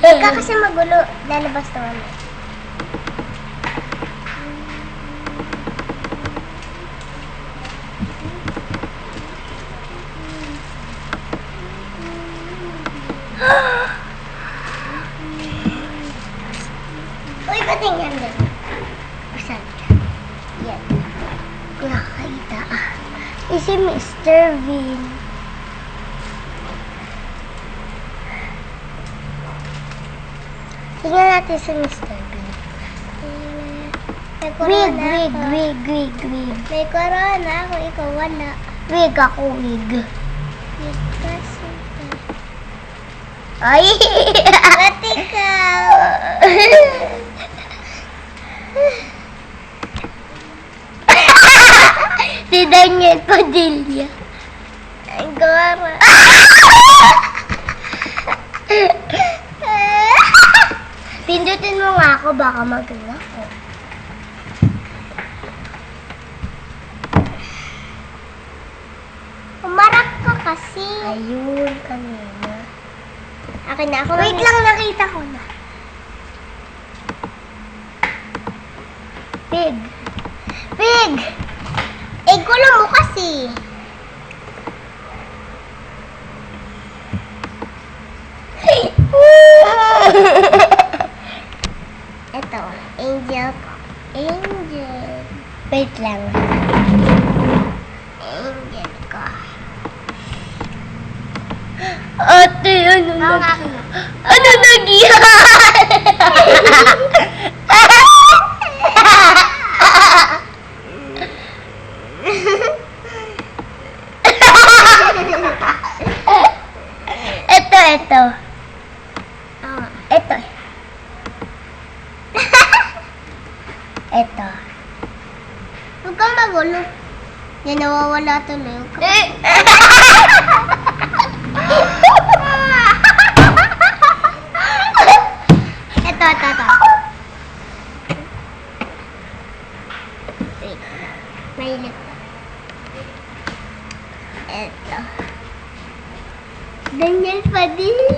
Ika kasi magulo. Lalabas naman. Uy, patingin din. Saan ka? Yan. Kung nakakita. Si Mr. Bean. Tingnan natin si Mr. Bean. Wig. May corona ako, ikaw wala. Wig ako, wig. Wig kasi. Ay! Ba't ikaw? Si Daniel Padilla. Ang gora. Pindutin mo nga ako, baka magawa ko. Umarap ka kasi. Ayun, kanina. Akin na ako. Wait lang, nakita ko na. Pig. Pig! Eh, gulo mo kasi. Ito, angel ko. Angel. Wait lang. Angel ko. Ate, ano nagyan? Ito. Ito. Ito. Huwag kang magulo. Yan, nawawala tuloy. Ito. Wait. Mahilig ko. Ito. Daniel Padilla.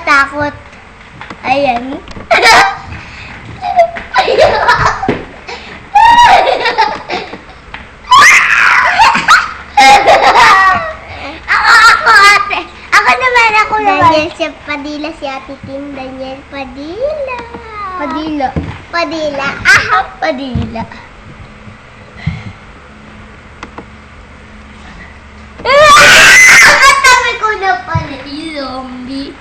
Takot. Ayan. Ako, ate. Ako naman. Daniel Padilla, si Ate Tim. Daniel Padilla. Padilla. Padilla. Katabi ko na pala. Zombie.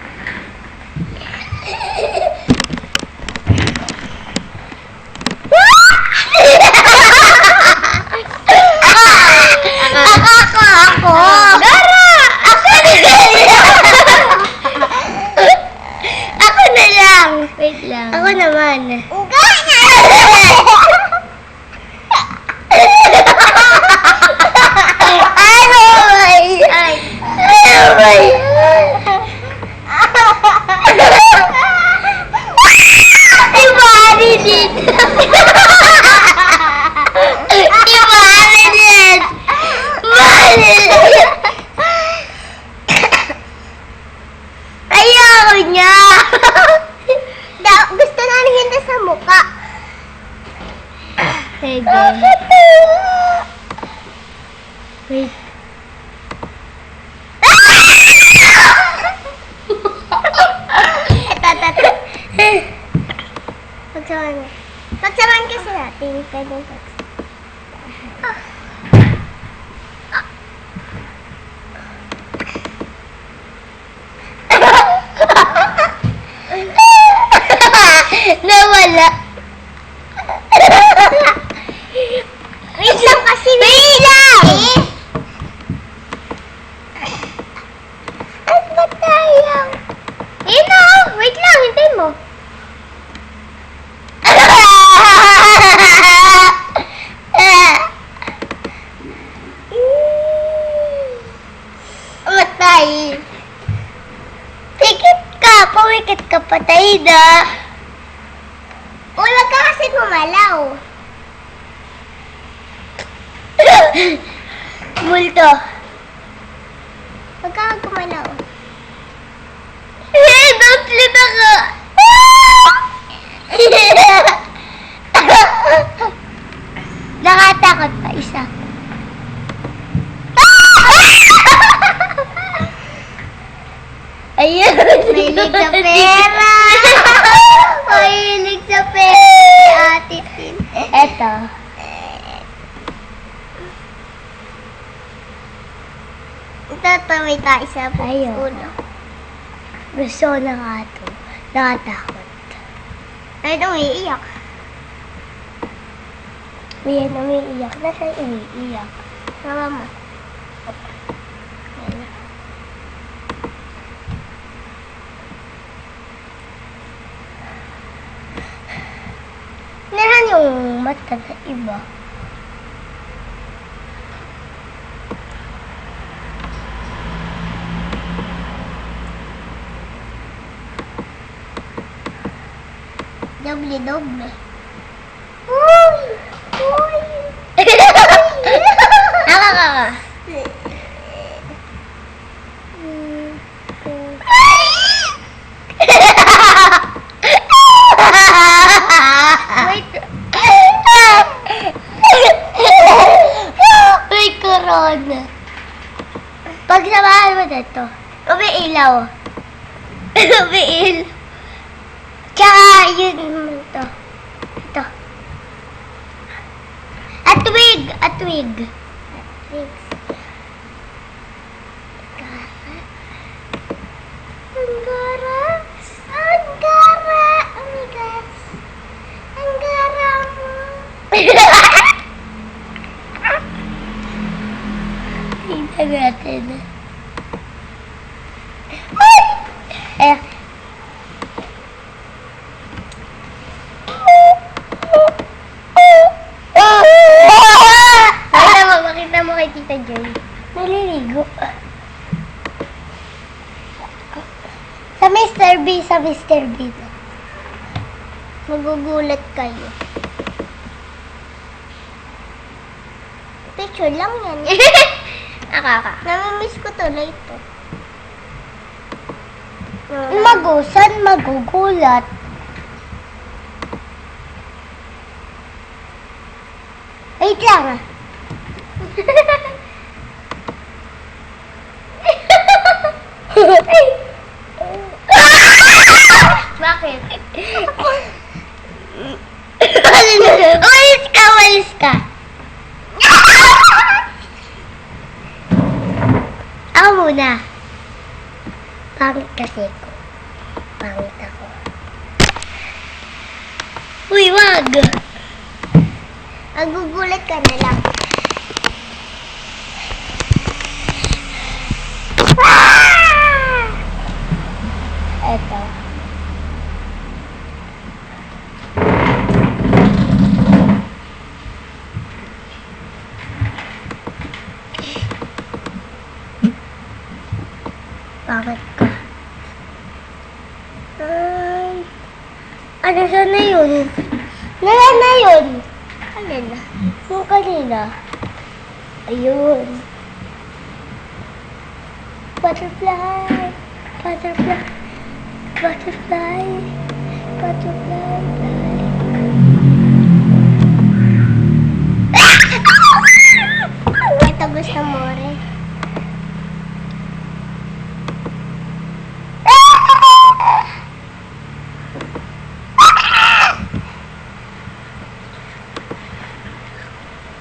Ako. Gara! Ako na lang. Wait lang. Ako naman. Ayaw niya. Gusto na hinda sa mukha. Sige. Wait. Pagsaman kasi natin. Pwede Ay! Pikit ka! Pumikit ka, patay na! Uy, wag ka kasi gumalaw. Multo. Wag ka gumalaw. Don't sleep ako! Nakatakot pa isa. Ayun! Mahilig sa pera! Mahilig sa pera! Ate Tin. Eto. Tataway tayo sa ulo. Gusto ko na nga ito. Nakatakot. Ay, umiiyak. Ayan, umiiyak. Nasaan umiiyak? Sama mo. Ayan. Nasaan yung mata sa iba? Doble. Uy! Uy! Nakakaka. Wait. May corona. Pagsamahan mo dito. Umiilaw. Umiilaw. Tsaka yun ito. Ito. Atwig! Atwig. Anggara. Anggara. Amigas. Anggara mo. Tingnan natin. Eh. Makita mo kay Tita Joy. Naliligo. Sa Mr. B, sa Mr. B. Magugulat kayo. Picture lang yan. Akaka. Namimiss ko tuloy ito. Magusan, magugulat. Wait lang ah. Bakit? Umalis ka, umalis ka. Ako muna. Pangit kasi ko. Pangit ako. Uy, wag. Magugulat ka na lang. Eto. Bakit ka? Ano sana yun? Na yun? Alin na? Yung kanina. Ayun. Butterfly. Butterfly. Butterfly. Butterfly. Ito gusto mo rin.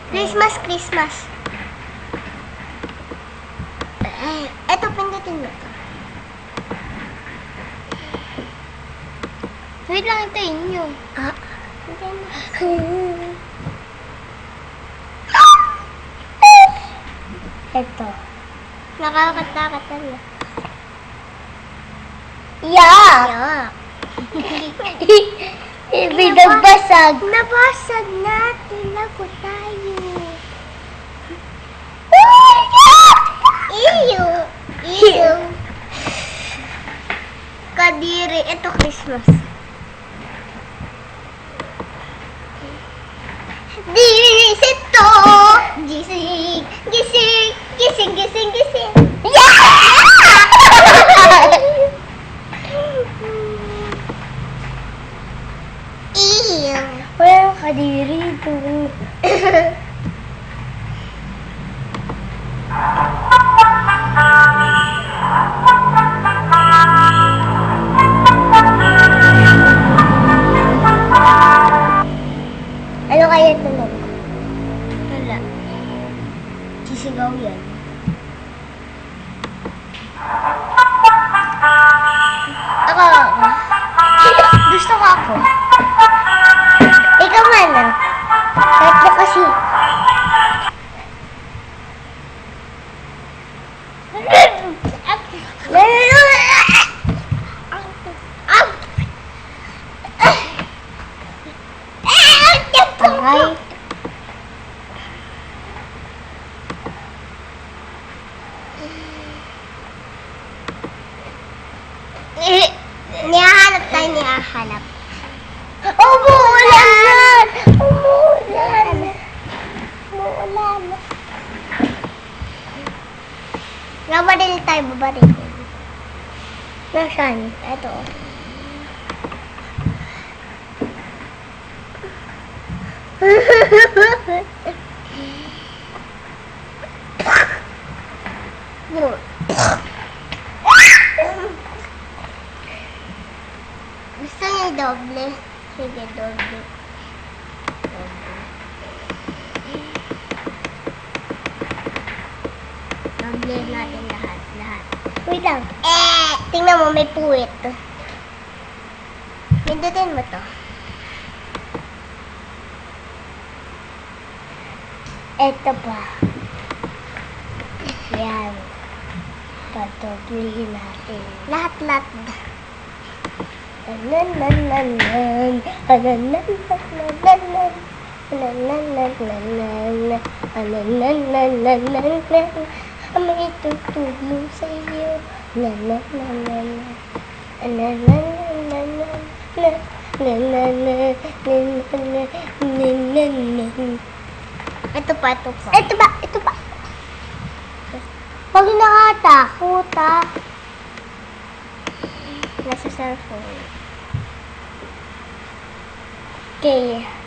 Christmas, Christmas. Eto, pindutin mo to. Wait lang, ito inyo. Ah. Eto. Nakakatakot na. Yak! Ibig nagbasag. Nabasag natin. Lago tayo. Ew! Ew! Sisigaw yan. Ako. Gusto ko ako. Ikaw man lang. Kahit mo kasi. Aray. Nihahanap tayo, nihahanap. Umuulan! Umuulan! Umuulan! Nabaril tayo, babaril. Nasaan? Ito. Gusto niya doble. Sige, doble. Doble natin lahat. Wait lang. Tingnan mo, may puwit. Pindutin mo to. Ito pa. Yan. Padoblihin natin. Lahat. May tutulong sa iyo. Ito pa. Huwag nakatakot, ha. Nasa cellphone. Okay.